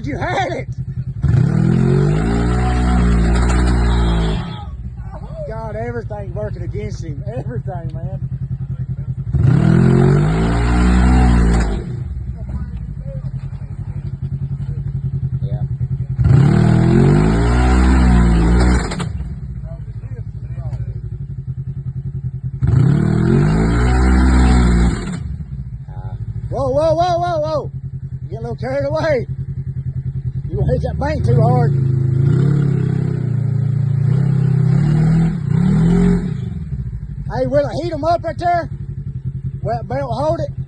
told you had it. God, everything's working against him. Everything, man. Yeah. Whoa, whoa, whoa, whoa, whoa. You get a little carried away. You won't hit that bank too hard. Hey, will it heat them up right there? Well, belt hold it.